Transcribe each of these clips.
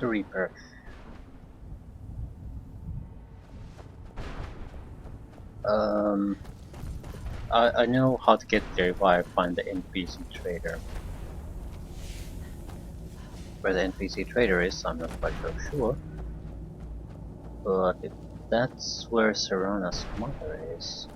the Reaper. I know how to get there if I find the NPC trader. Where the NPC trader is, I'm not quite so sure. But if that's where Serana's mother is...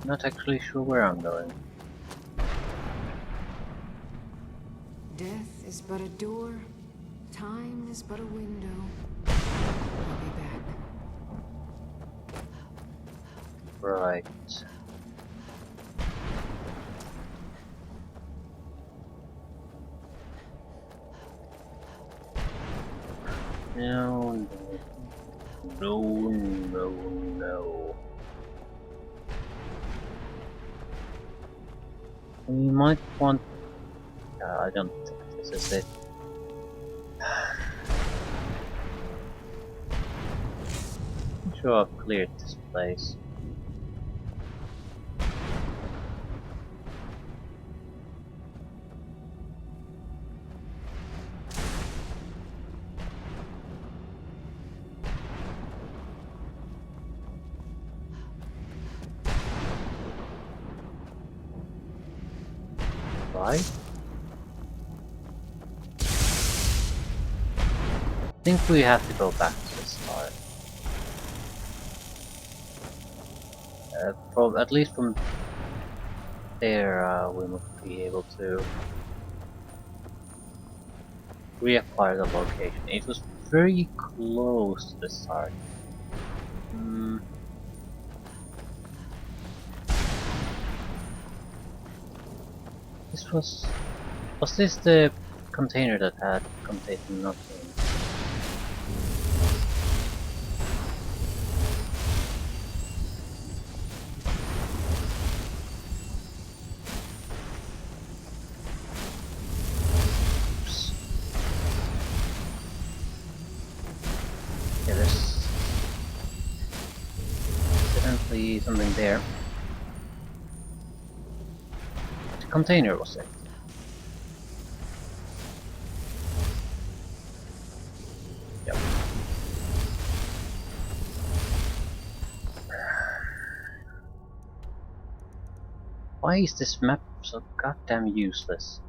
Not actually sure where I'm going. Death is but a door, time is but a window. I'll be back. Right. No, no, no, no. We might want... I don't think this is it. I'm sure I've cleared this place. Right? I think we have to go back to the start. From at least from there, we must be able to reacquire the location. It was very close to the start. This was this the container that had contained nothing? Oops. Yeah, there's definitely something there. The container was it? Yep. Why is this map so goddamn useless?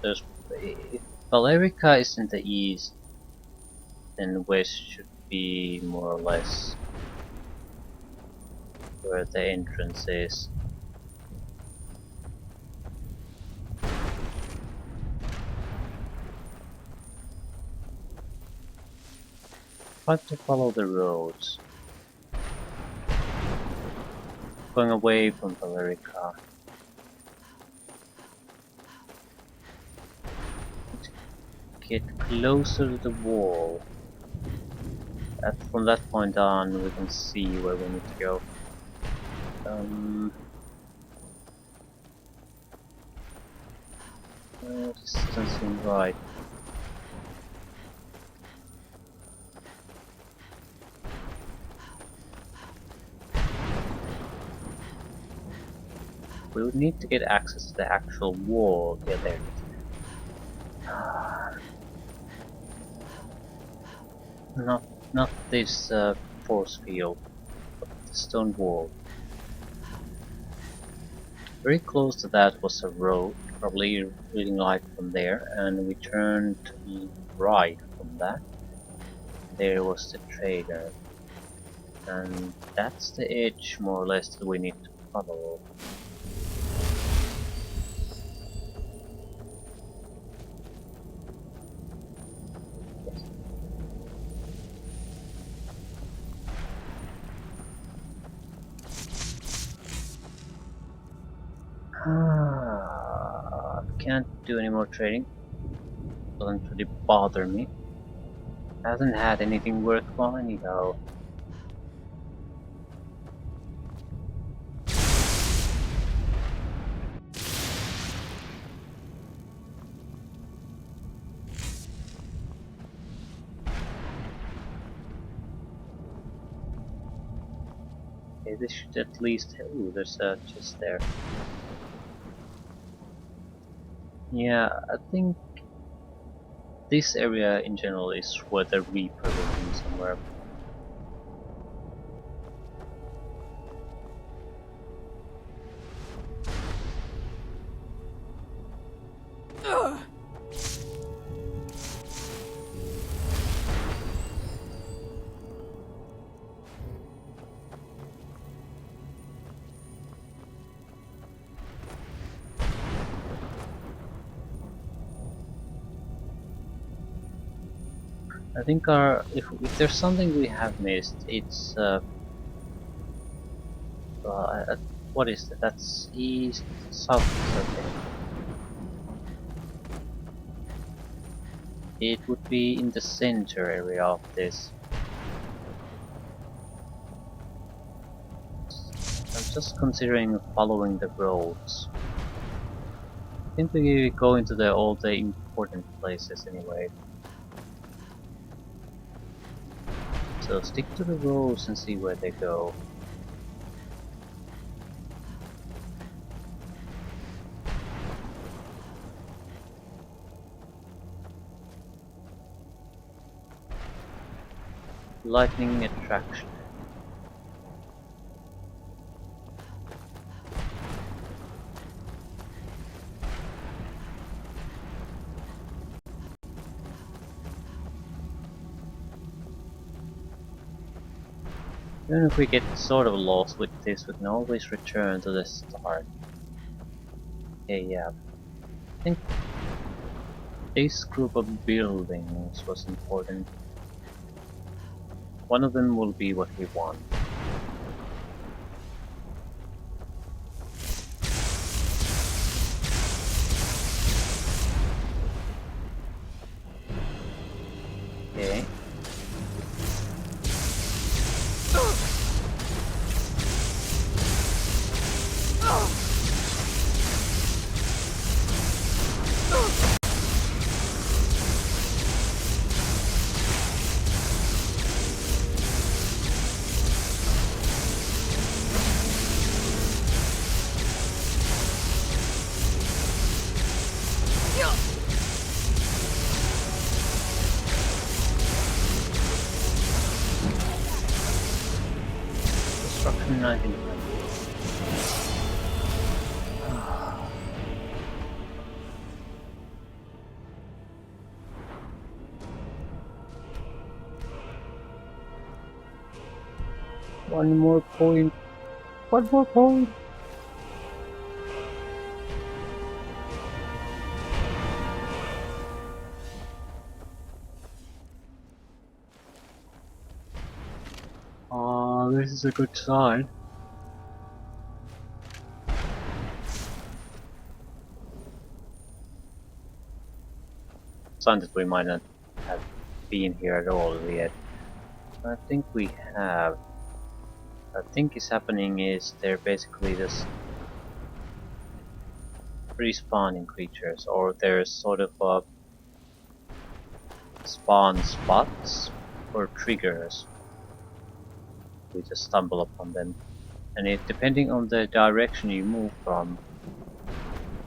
There's... if Valerica is in the east, then west should be more or less where the entrance is. Try to follow the roads. Going away from Valerica. Get closer to the wall. From that point on, we can see where we need to go. This doesn't seem right. We would need to get access to the actual wall. Yeah, there. Not this force field, but the stone wall. Very close to that was a road, probably leading right from there, and we turned right from that. There was the trader. And that's the edge more or less that we need to follow. Can't do any more trading. Doesn't really bother me. Hasn't had anything worthwhile anyhow. Okay, this should at least. Ooh, there's a chest there. Yeah, I think this area in general is where the Reaper will be somewhere. I think if there's something we have missed, it's what is that? That's east, south. Okay. It would be in the center area of this. I'm just considering following the roads. I think we go into all the important places anyway. So stick to the roads and see where they go. Lightning attraction. Even if we get sort of lost with this, we can always return to the start. Okay, yeah. I think this group of buildings was important. One of them will be what we want. Okay. Destruction 19. One more point. One more point. This is a good sign. Sign that we might not have been here at all yet. I think we have. I think is happening is they're basically just respawning creatures, or there's sort of spawn spots or triggers. We just stumble upon them, and depending on the direction you move from,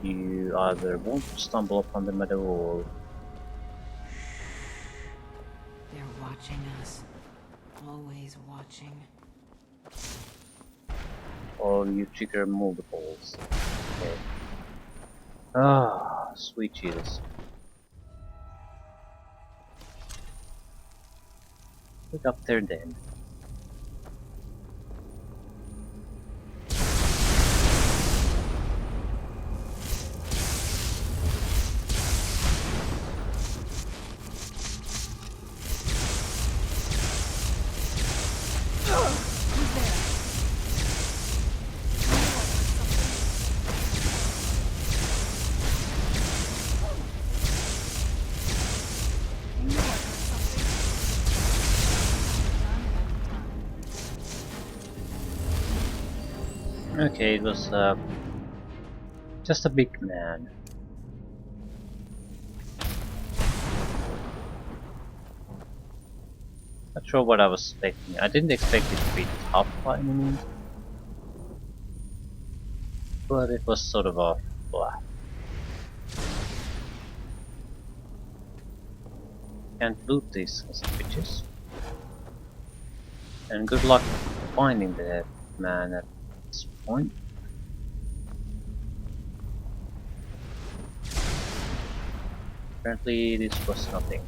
you either won't stumble upon them at all. They're watching us. Always watching. Or you trigger multiples. Okay. Ah, sweet Jesus. Look up there then. Okay, it was just a big man. Not sure what I was expecting. I didn't expect it to be tough by any means, but it was sort of a blah. Can't loot these sons of bitches. And good luck finding the man at this point. Apparently this was nothing.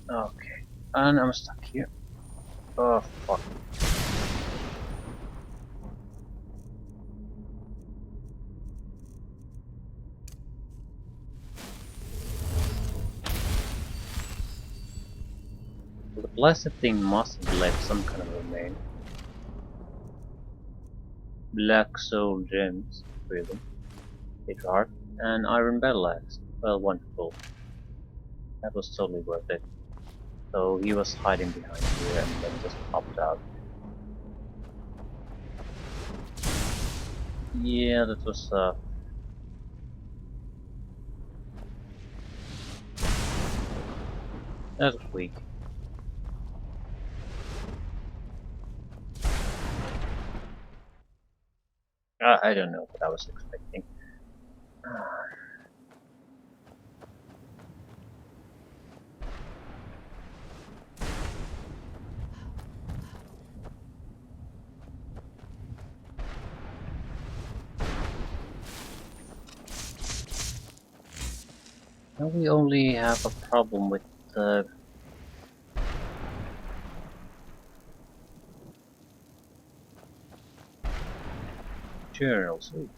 Okay, and I'm stuck here. Oh fuck. The blessed thing must have left some kind of remain. Black soul gems, really. Hit heart, and iron battle axe. Well, wonderful. That was totally worth it. So he was hiding behind here and then just popped out. Yeah, that was that was weak. I don't know what I was expecting. Now we only have a problem with the journals. Ooh.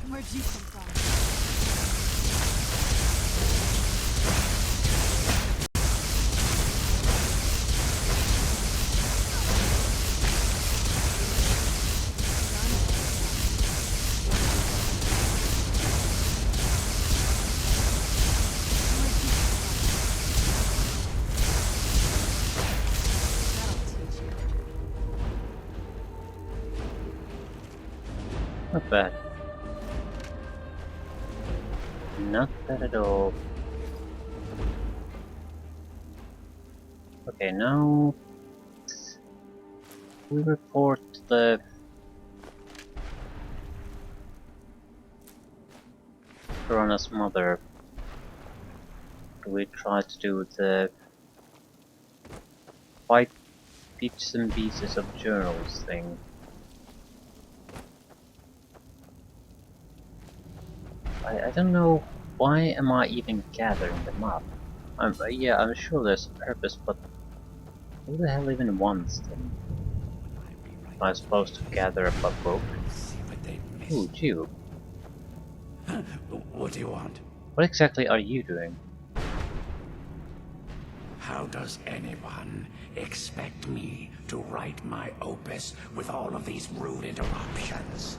Where'd you come from? Not bad. Not bad at all. Okay, now we report the Piranha's mother. We try to do the 5 bits and pieces of journals thing. I don't know why am I even gathering them up. Yeah, I'm sure there's a purpose, but who the hell even wants them? Am I supposed to gather up a book? Ooh, Geo. What do you want? What exactly are you doing? How does anyone expect me to write my opus with all of these rude interruptions?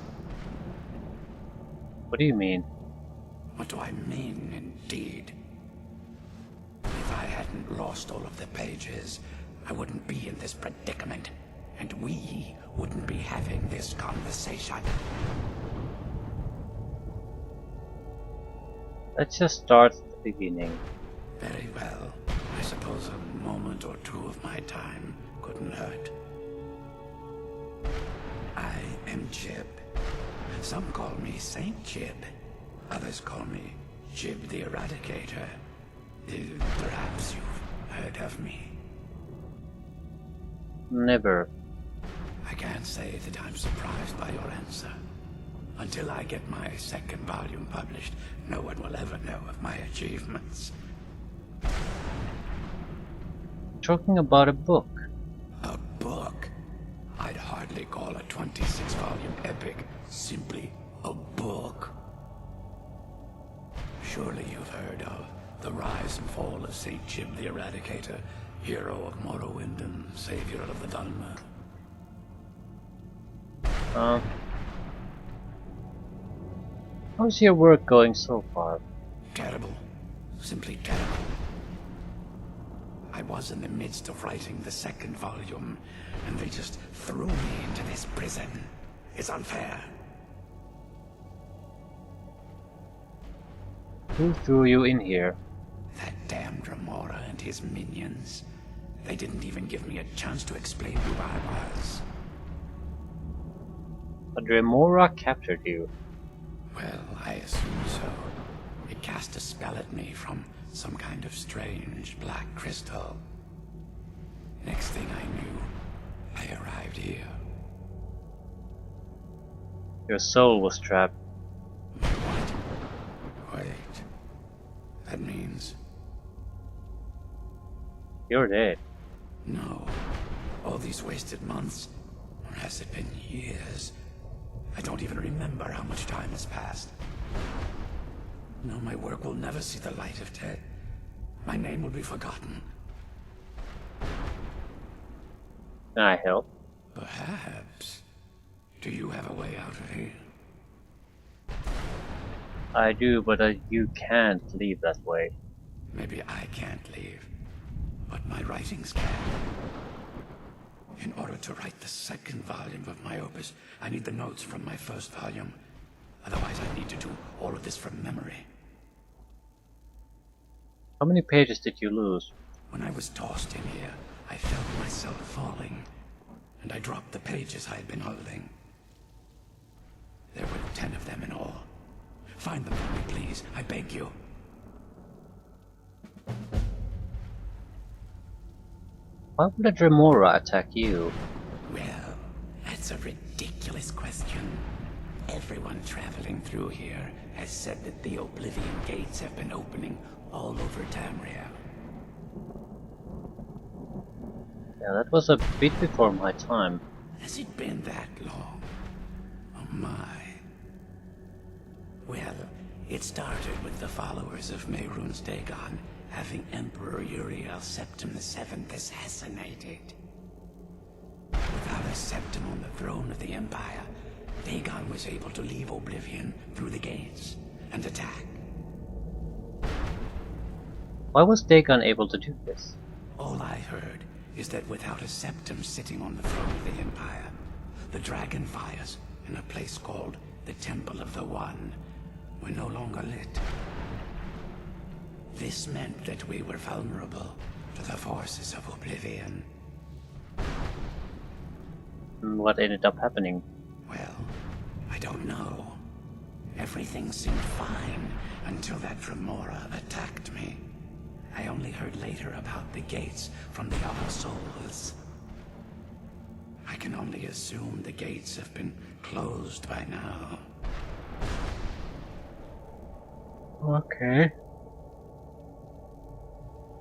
What do you mean? What do I mean, indeed? If I hadn't lost all of the pages, I wouldn't be in this predicament, and we wouldn't be having this conversation. Let's just start at the beginning. Very well. I suppose a moment or two of my time couldn't hurt. I am Jib. Some call me Saint Jib. Others call me Jib the Eradicator. Perhaps you've heard of me. Never. I can't say that I'm surprised by your answer. Until I get my second volume published, no one will ever know of my achievements. Talking about a book. A book? I'd hardly call a 26-volume epic simply a book. Surely you've heard of the rise and fall of Saint Jib the Eradicator, hero of Morrowind and savior of the Dhalma. How's your work going so far? Terrible. Simply terrible. I was in the midst of writing the second volume, and they just threw me into this prison. It's unfair. Who threw you in here? That damned Remora and his minions. They didn't even give me a chance to explain who I was. But Remora captured you. Well, I assume so. It cast a spell at me from some kind of strange black crystal. Next thing I knew, I arrived here. Your soul was trapped. What? Wait. That means... You're dead. No. All these wasted months. Or has it been years? I don't even remember how much time has passed. No, my work will never see the light of day. My name will be forgotten. Can I help? Perhaps. Do you have a way out of here? I do, but you can't leave that way. Maybe I can't leave, but my writings can. In order to write the second volume of my opus, I need the notes from my first volume. Otherwise, I need to do all of this from memory. How many pages did you lose? When I was tossed in here, I felt myself falling, and I dropped the pages I had been holding. There were 10 of them in all. Find them for me, please. I beg you. Why would a Remora attack you? Well, that's a ridiculous question. Everyone traveling through here has said that the Oblivion Gates have been opening all over Tamriel. Yeah, that was a bit before my time. Has it been that long? Oh my. Well, it started with the followers of Mehrunes Dagon having Emperor Uriel Septim VII assassinated. Without a septim on the throne of the Empire, Dagon was able to leave Oblivion through the gates and attack. Why was Dagon able to do this? All I heard is that without a septim sitting on the throne of the Empire, the dragon fires in a place called the Temple of the One were no longer lit. This meant that we were vulnerable to the forces of Oblivion. What ended up happening? Well, I don't know. Everything seemed fine until that Remora attacked me. I only heard later about the gates from the other souls. I can only assume the gates have been closed by now. Okay.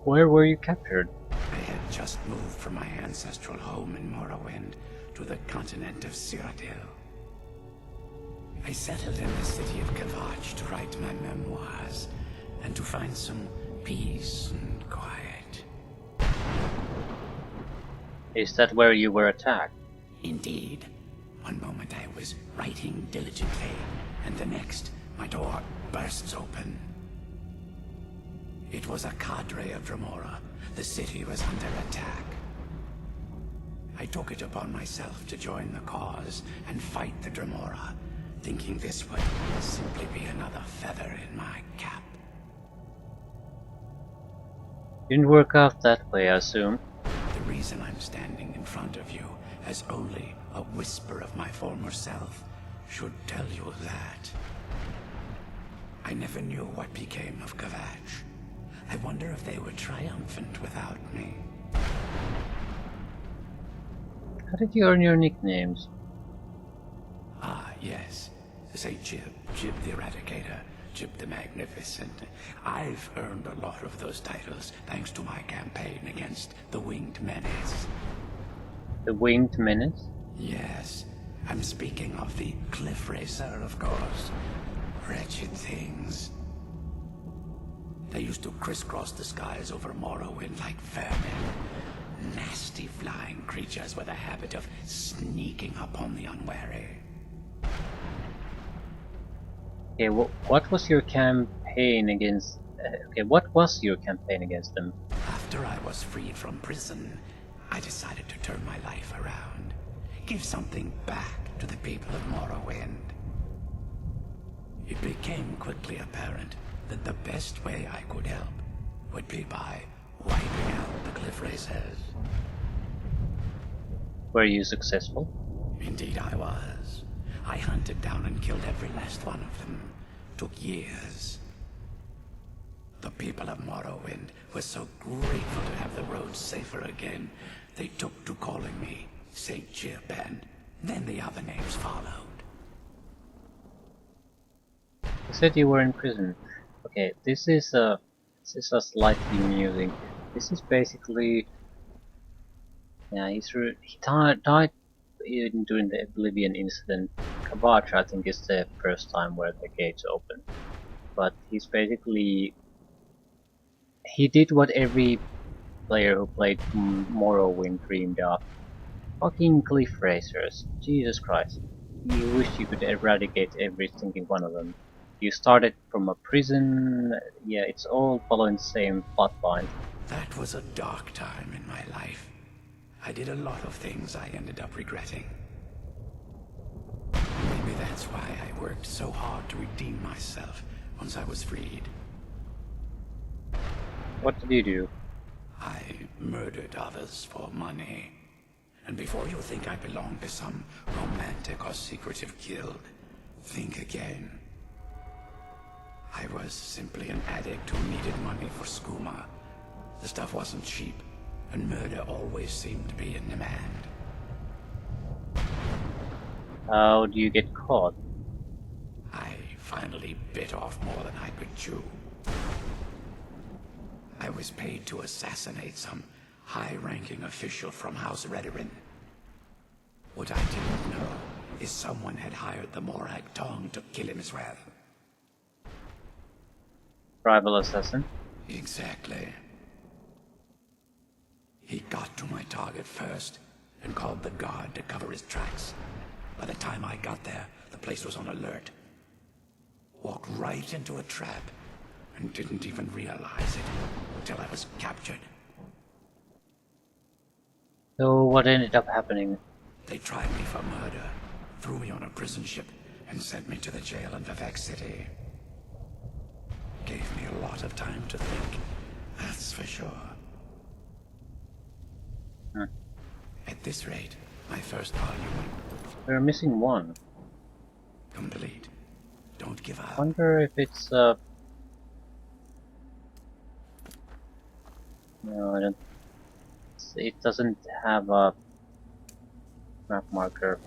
Where were you captured? I had just moved from my ancestral home in Morrowind to the continent of Cyrodiil. I settled in the city of Kvatch to write my memoirs and to find some peace and quiet. Is that where you were attacked? Indeed. One moment I was writing diligently, and the next, my door bursts open. It was a cadre of Remora. The city was under attack. I took it upon myself to join the cause and fight the Remora, thinking this would simply be another feather in my cap. Didn't work out that way, I assume. The reason I'm standing in front of you as only a whisper of my former self should tell you that. I never knew what became of Kvatch. I wonder if they were triumphant without me. How did you earn your nicknames? Ah, yes. Say Jib, Jib the Eradicator, Jib the Magnificent. I've earned a lot of those titles thanks to my campaign against the Winged Menace. The Winged Menace? Yes, I'm speaking of the Cliff Racer, of course. Wretched things. They used to crisscross the skies over Morrowind like vermin. Nasty flying creatures with a habit of sneaking upon the unwary. Okay, what was your campaign against... okay, what was your campaign against them? After I was freed from prison, I decided to turn my life around. Give something back to the people of Morrowind. It became quickly apparent that the best way I could help would be by wiping out the cliff racers. Were you successful? Indeed I was. I hunted down and killed every last one of them. Took years. The people of Morrowind were so grateful to have the roads safer again, they took to calling me Saint Chirpen. Then the other names followed. You said you were in prison. Okay, this is a slightly amusing. This is basically... yeah, he died during the Oblivion incident. Kabatra, I think, is the first time where the gates open. But he's basically... he did what every player who played Morrowind dreamed of. Fucking cliff racers. Jesus Christ. You wish you could eradicate every single one of them. You started from a prison... yeah, it's all following the same plotline. That was a dark time in my life. I did a lot of things I ended up regretting. Maybe that's why I worked so hard to redeem myself once I was freed. What did you do? I murdered others for money. And before you think I belong to some romantic or secretive guild, think again. I was simply an addict who needed money for skooma. The stuff wasn't cheap, and murder always seemed to be in demand. How do you get caught? I finally bit off more than I could chew. I was paid to assassinate some high-ranking official from House Redorin. What I didn't know is someone had hired the Morag Tong to kill him as well. Rival assassin? Exactly. He got to my target first and called the guard to cover his tracks. By the time I got there, the place was on alert. Walked right into a trap and didn't even realize it until I was captured. So what ended up happening? They tried me for murder, threw me on a prison ship, and sent me to the jail in Vivek City. Gave me a lot of time to think, that's for sure. At this rate, my first argument... We're missing one. complete. Don't give up. Wonder if it's no, I don't... it doesn't have a map marker.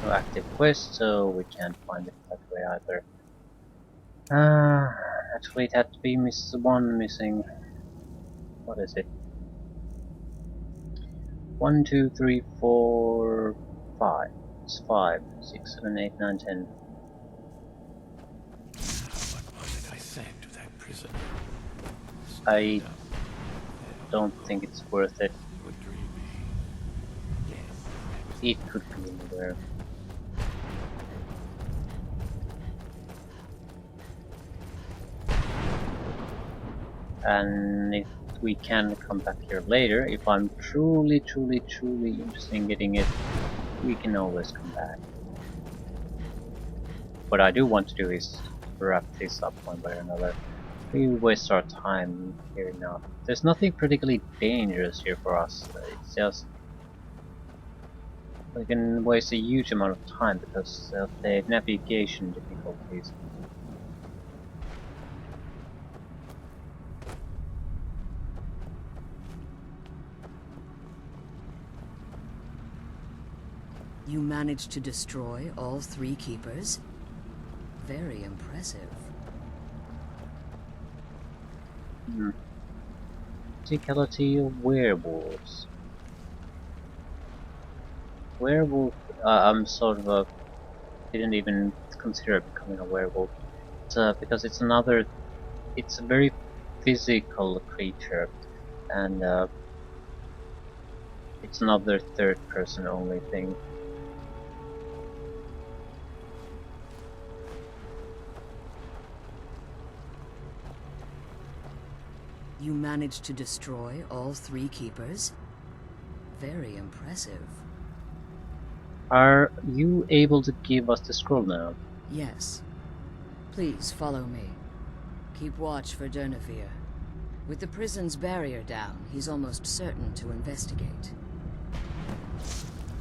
No active quest, so we can't find it that way either. Actually it had to be one missing. What is it? 1, 2, 3, 4, 5. It's 5, 6, 7, 8, 9, 10. What was it I said to that prisoner? I don't think it's worth it. Would dream me. Yes, It could be anywhere. And if we can come back here later, if I'm truly interested in getting it, we can always come back. What I do want to do is wrap this up one way or another. We waste our time here now. There's nothing particularly dangerous here for us. It's just we can waste a huge amount of time because of the navigation difficulties. You managed to destroy all 3 keepers? Very impressive. Physicality of werewolves. Werewolf, I'm sort of didn't even consider becoming a werewolf. Because it's another it's a very physical creature, and it's another third person only thing. You managed to destroy all 3 keepers? Very impressive. Are you able to give us the scroll now? Yes. Please follow me. Keep watch for Durnevere. With the prison's barrier down, he's almost certain to investigate.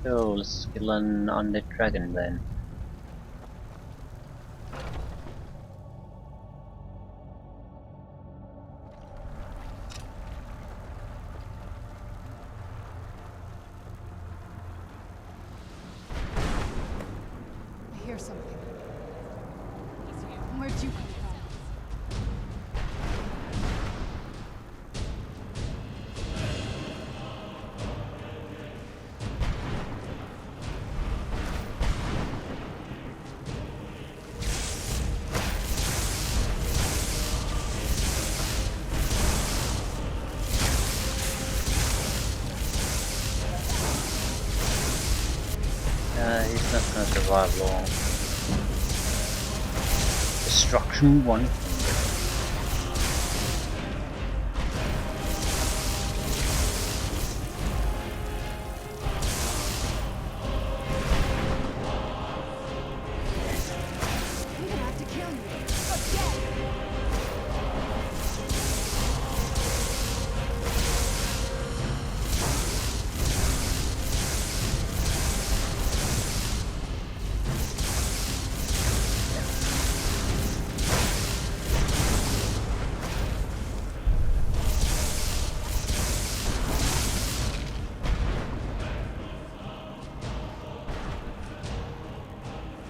So let's kill an undead dragon then. I hear something. Where'd you come from? He's not gonna survive long. Destruction 1. I'm gonna have to kill you. Again!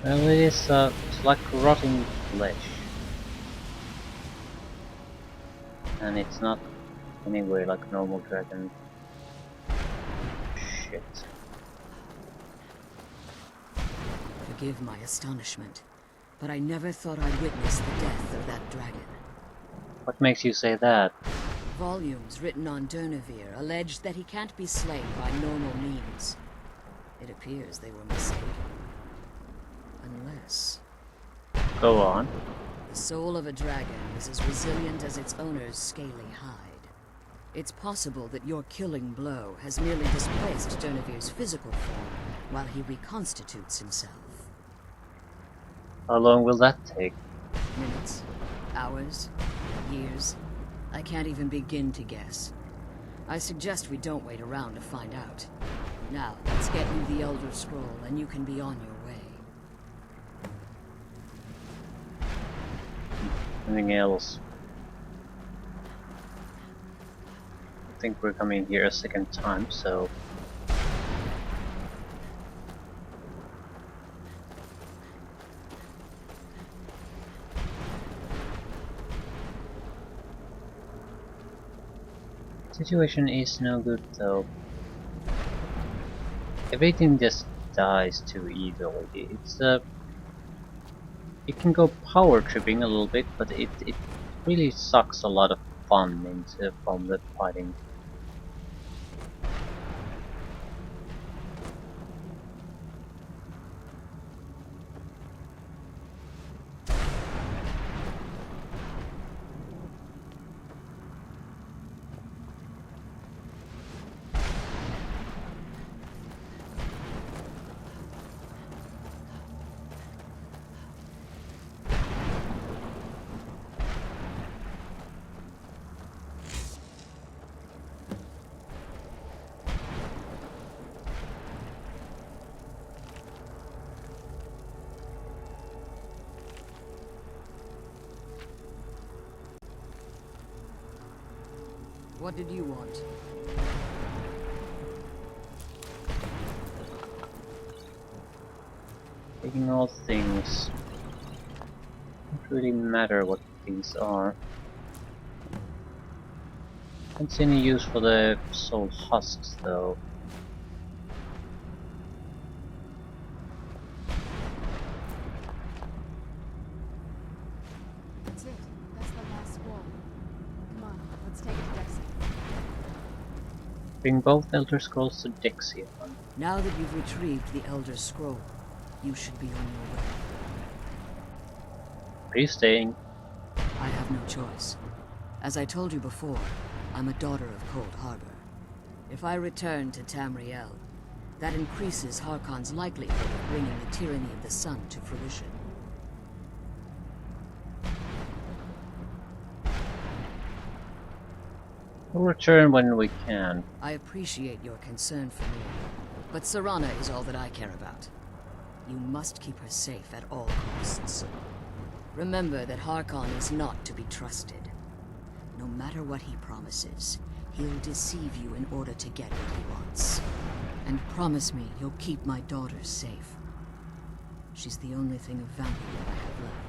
Well, it's like rotting flesh. And it's not anyway like a normal dragon. Shit. Forgive my astonishment, but I never thought I'd witness the death of that dragon. What makes you say that? Volumes written on Durnevere alleged that he can't be slain by normal means. It appears they were mistaken. Unless Go on. the soul of a dragon is as resilient as its owner's scaly hide. It's possible that your killing blow has merely displaced Durnevere's physical form while he reconstitutes himself. How long will that take? Minutes, hours, years. I can't even begin to guess. I suggest we don't wait around to find out. Now, let's get you the Elder Scroll and you can be on your way. Anything else? I think we're coming here a second time, so... Situation is no good though. Everything just dies too easily. It can go power tripping a little bit, but it really sucks a lot of fun from the fighting. What did you want? Taking all things. Don't really matter what things are. Don't see any use for the soul husks though. That's it. That's the last scroll. Bring both Elder Scrolls to Dixie. Now that you've retrieved the Elder Scroll, you should be on your way. Are you staying? I have no choice. As I told you before, I'm a daughter of Cold Harbor. If I return to Tamriel, that increases Harkon's likelihood of bringing the tyranny of the sun to fruition. We'll return when we can. I appreciate your concern for me, but Serana is all that I care about. You must keep her safe at all costs. Remember that Harkon is not to be trusted. No matter what he promises, he'll deceive you in order to get what he wants. And promise me you'll keep my daughter safe. She's the only thing of value I have left.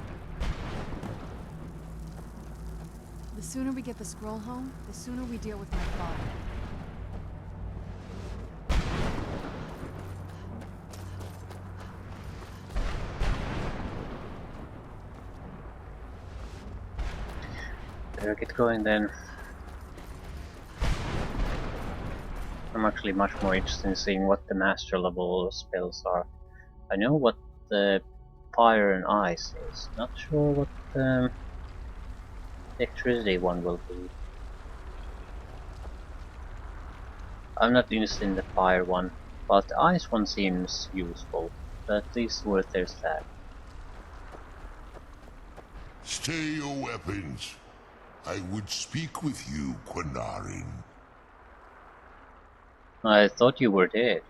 The sooner we get the scroll home, the sooner we deal with my father. Better get going then. I'm actually much more interested in seeing what the master level spells are. I know what the fire and ice is, not sure what the electricity one will be. I'm not interested in the fire one, but the ice one seems useful, but at least worth there's that. Stay your weapons. I would speak with you, Quinarin. I thought you were dead.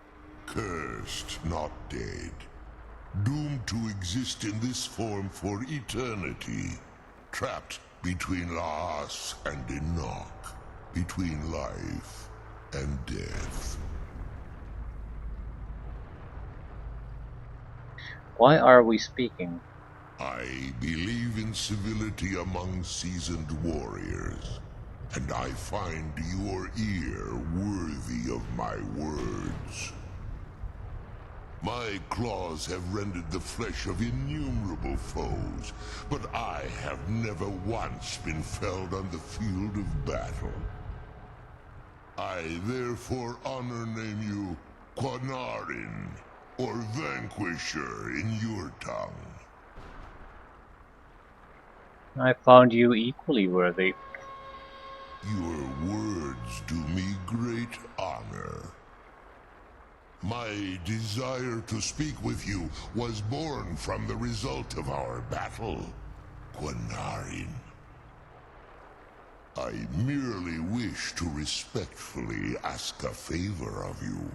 Cursed, not dead. Doomed to exist in this form for eternity. Trapped between Laas and Enoch. Between life and death. Why are we speaking? I believe in civility among seasoned warriors, and I find your ear worthy of my words. My claws have rended the flesh of innumerable foes, but I have never once been felled on the field of battle. I therefore honor name you Quinarin, or Vanquisher in your tongue. I found you equally worthy. Your words do me great honor. My desire to speak with you was born from the result of our battle, Quinarin. I merely wish to respectfully ask a favor of you.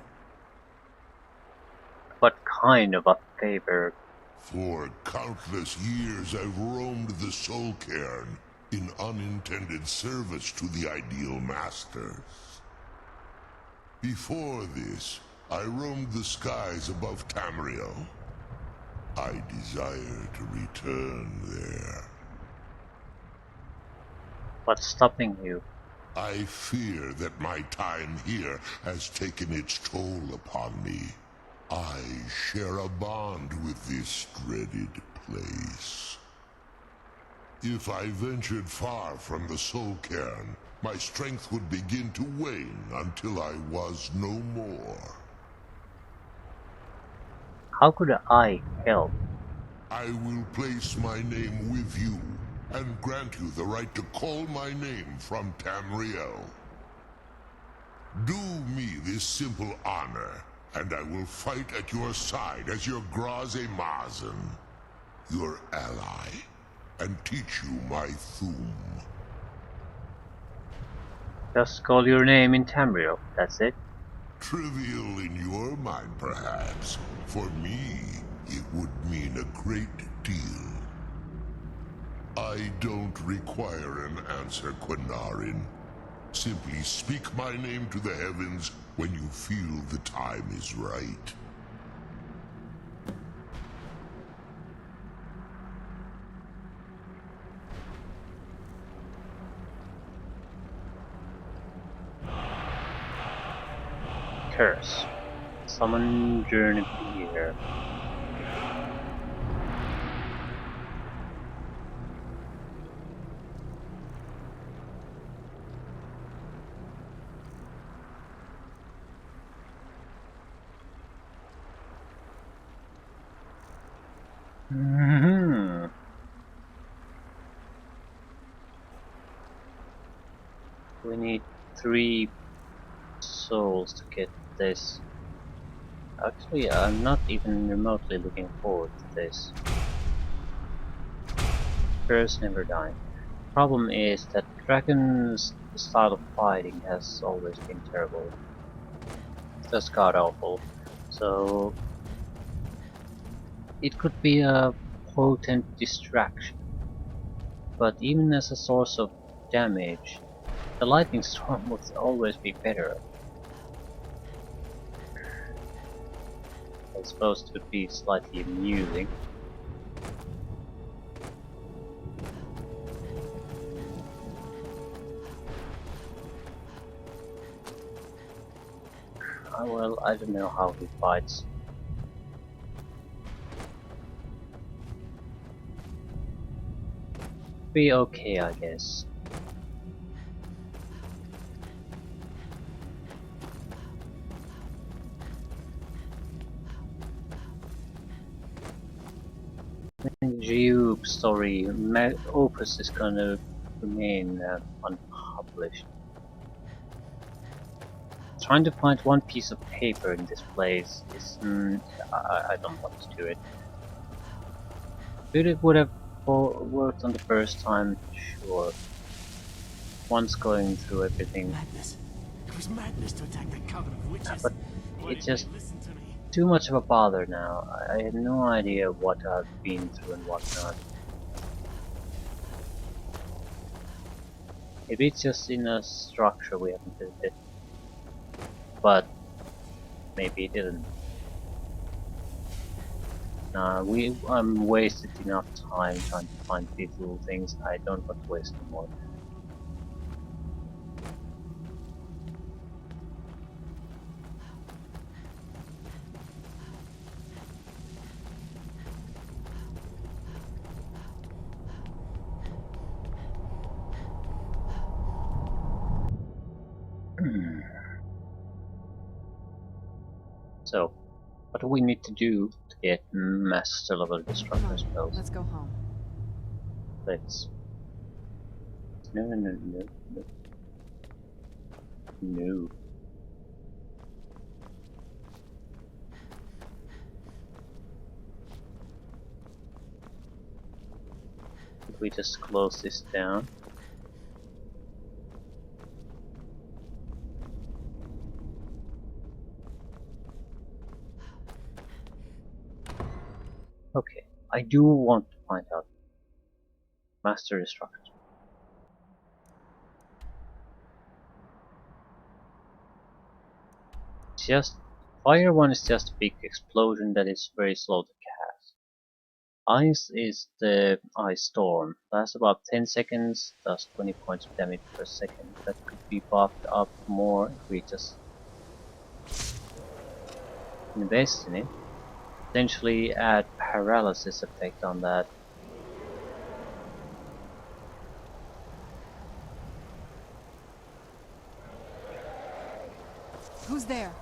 What kind of a favor? For countless years I've roamed the Soul Cairn in unintended service to the ideal masters. Before this, I roamed the skies above Tamriel. I desire to return there. What's stopping you? I fear that my time here has taken its toll upon me. I share a bond with this dreaded place. If I ventured far from the Soul Cairn, my strength would begin to wane until I was no more. How could I help? I will place my name with you, and grant you the right to call my name from Tamriel. Do me this simple honor, and I will fight at your side as your Graze Mazen, your ally, and teach you my Thum. Just call your name in Tamriel, that's it? Trivial in your mind, perhaps. For me, it would mean a great deal. I don't require an answer, Quinarin. Simply speak my name to the heavens when you feel the time is right. Curse. Summon Journey here. Mhm. We need 3 souls to get this. Actually, I'm not even remotely looking forward to this. First, never dying. Problem is that Dragon's style of fighting has always been terrible. Just god awful. So it could be a potent distraction. But even as a source of damage, the lightning storm would always be better. I suppose it would be slightly amusing. Well, I don't know how he fights. Be okay, I guess. Geoop story opus is gonna remain unpublished. Trying to find one piece of paper in this place is I don't want to do it. If it would have worked on the first time, sure. Once going through everything, Madness. It was madness to attack that coven of witches. but Why it's didn't just they listen to me? too much of a bother now. I have no idea what I've been through and what not. Maybe it's just in a structure we haven't visited, but maybe it didn't. Wasted enough time trying to find these little things. I don't want to waste no more. So, what do we need to do to get master level Come destructor on, spells? let's go home. Let's. No. No. If we just close this down. Okay, I do want to find out master destructor. Just fire one is just a big explosion that is very slow to cast. Ice is the ice storm. Lasts about 10 seconds, does 20 points of damage per second. That could be buffed up more if we just invest in it. Potentially add paralysis effect on that. Who's there?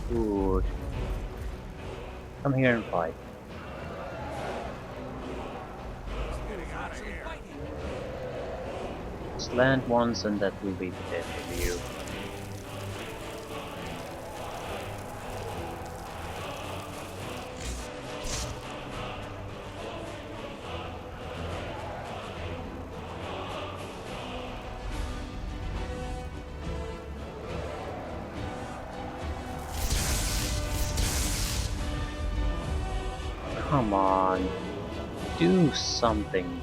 Good. Come here and fight. Just land once and that will be the death of you. Come on, do something.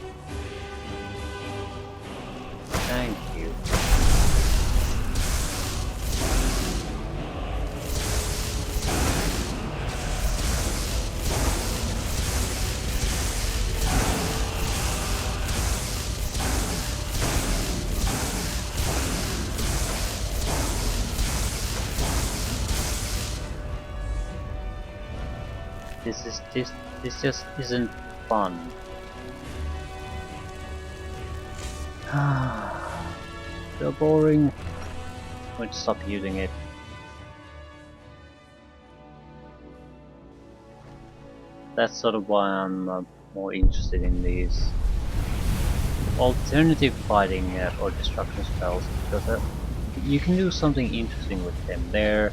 Thank you. This just isn't fun. So boring. I'm going to stop using it. That's sort of why I'm more interested in these alternative fighting or destruction spells, because you can do something interesting with them. They're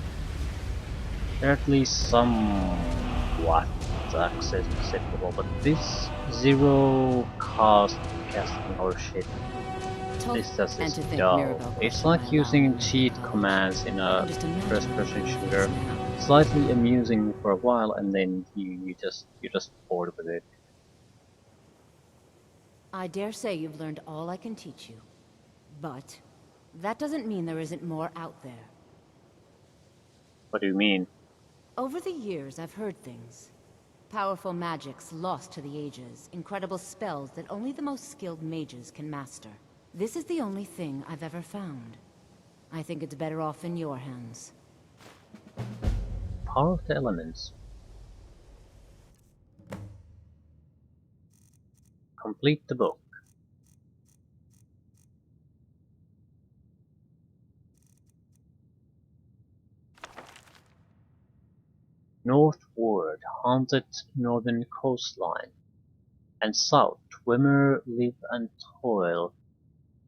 at least somewhat acceptable, but this zero cost casting or shit, Tough. this just And is to think dull. Mirabelle It's questioned like my using allowing cheat college. commands in I a can just imagine first-person how it shooter. feels now. Slightly amusing for a while, and then you're just bored with it. I dare say you've learned all I can teach you. But that doesn't mean there isn't more out there. What do you mean? Over the years, I've heard things. Powerful magics lost to the ages, incredible spells that only the most skilled mages can master. This is the only thing I've ever found. I think it's better off in your hands. Power of the elements. Complete the book. Northward, haunted northern coastline, and south, swimmer live and toil.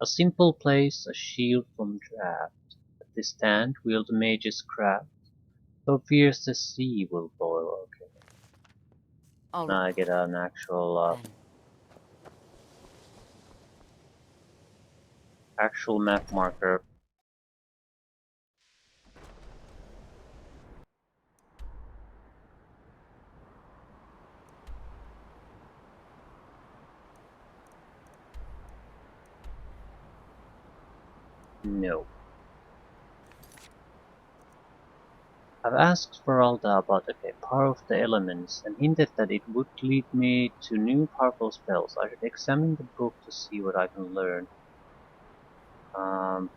A simple place, a shield from draft. At this stand, wield mage's craft, so fierce the sea will boil. Okay, All now right, I get an then. actual map marker. No. I've asked Feralda about the power of the elements and hinted that it would lead me to new powerful spells. I should examine the book to see what I can learn. Um,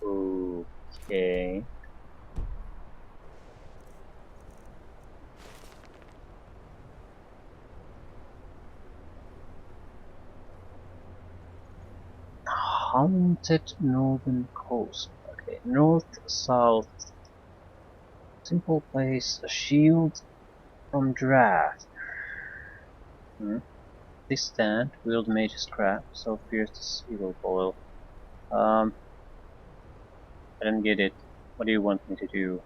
okay. Haunted northern coast. Okay, north, south, simple place, a shield from draft. Hmm. This stand, wield mage's craft, so fierce the sea will boil. I don't get it. What do you want me to do?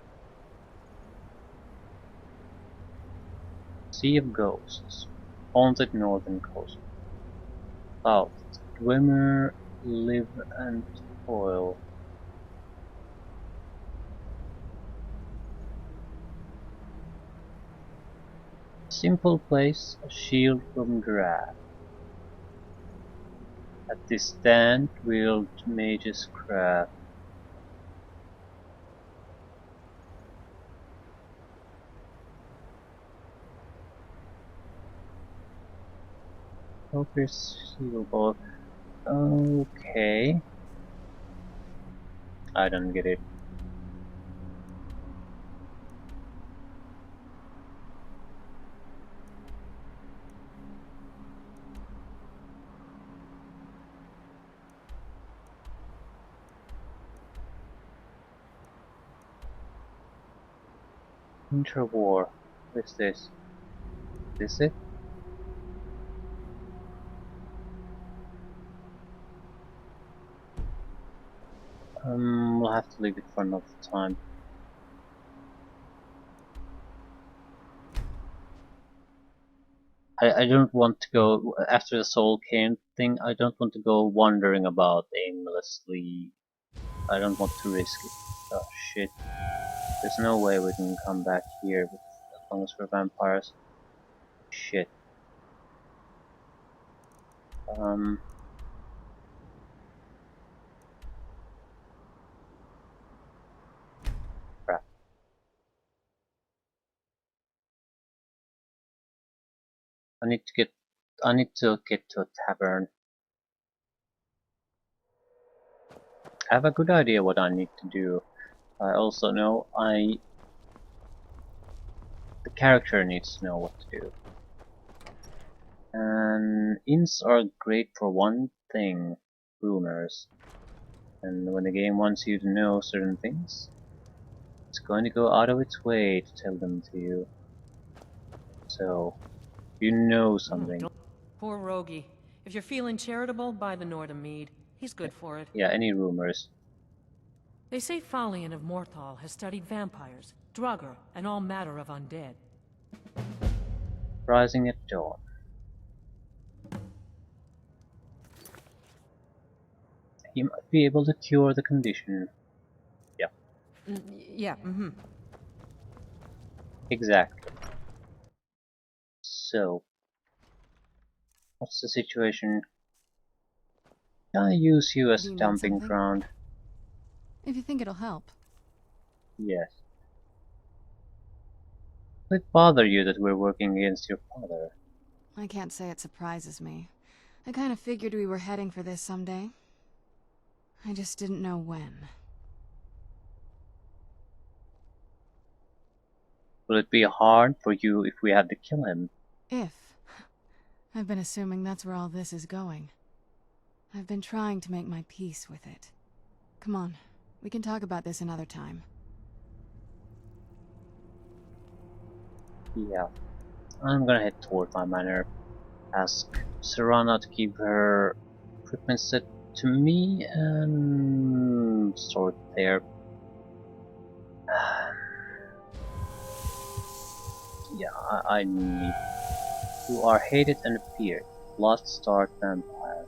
Sea of Ghosts. Haunted northern coast. South. Swimmer live and toil. Simple place, a shield from draft. At this stand, wield mage's craft. Focus sealable. Okay. I don't get it. Interwar. What's this? This it? We'll have to leave it for another time. I don't want to go after the Soul Cane thing. I don't want to go wandering about aimlessly. I don't want to risk it. Oh shit! There's no way we can come back here as long as we're vampires. Shit. Um. Crap. I need to get. I need to get to a tavern. I have a good idea what I need to do. I also know the character needs to know what to do. And ints are great for one thing, rumors. And when the game wants you to know certain things, It's going to go out of its way to tell them to you. So, you know something. Poor Rogie. If you're feeling charitable, buy the Nordham mead. He's good for it. Yeah, any rumors? They say Falion of Morthal has studied vampires, Draugr, and all matter of undead. Rising at dawn. He might be able to cure the condition. Yeah, Yeah, exactly. So, what's the situation? Can I use you as Do a you need dumping something? ground? If you think it'll help. Yes. Would it bother you that we're working against your father? I can't say it surprises me. I kind of figured we were heading for this someday. I just didn't know when. Will it be hard for you if we had to kill him? If. I've been assuming that's where all this is going. I've been trying to make my peace with it. Come on, we can talk about this another time. Yeah. I'm gonna head toward my manor. Ask Serana to keep her equipment set to me and store it there. Yeah, I need. You are hated and feared. Lost Star Vampire.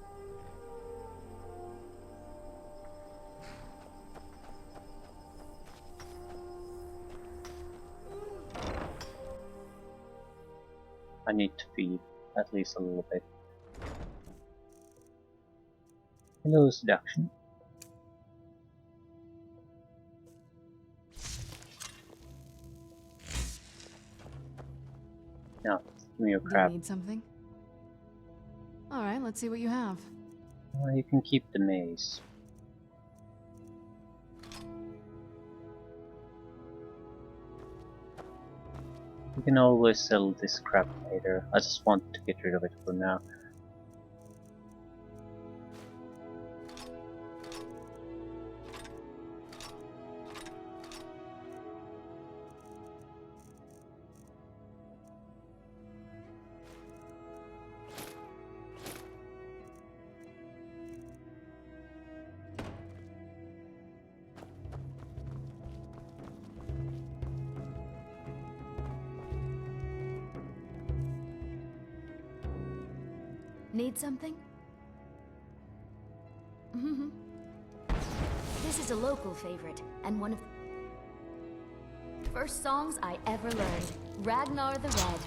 I need to feed at least a little bit. Hello, seduction. Now, give me your Do you crap. need something? Alright, let's see what you have. You can keep the maze. You can always sell this crap later. I just want to get rid of it for now. Need something? This is a local favorite, and one of the first songs I ever learned. Ragnar the Red.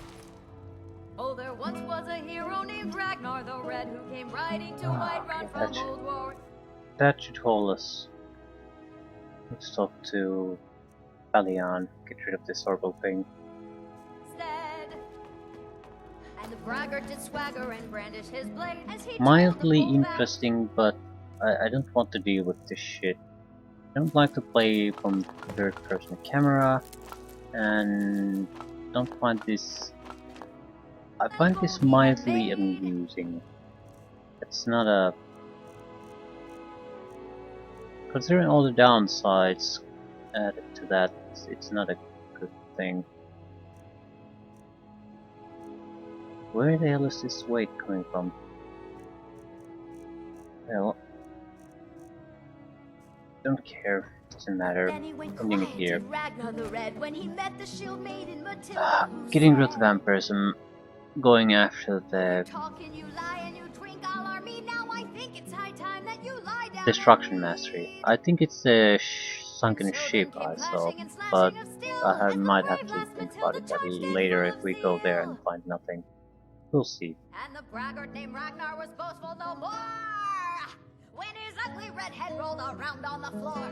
Oh, there once was a hero named Ragnar the Red who came riding to Whiterun from Old War. That should hold us. Let's talk to Valian. Get rid of this horrible thing. And the braggart did swagger and brandish his blade as he Mildly told the bull interesting, but I don't want to deal with this shit. I don't like to play from third person camera, and don't find this. I find this mildly amusing. It's not a. Considering all the downsides added to that, it's not a good thing. Where the hell is this weight coming from? Well, don't care. Doesn't matter. Ending it here. Ragnar the Red when he met the shield maiden Matilda. Getting rid of the vampirism. Going after the destruction mastery. I think it's the sunken ship I saw, but might have to think about it later if we go there and find nothing. We'll see. And the braggart named Ragnar was boastful no more when his ugly red head rolled around on the floor.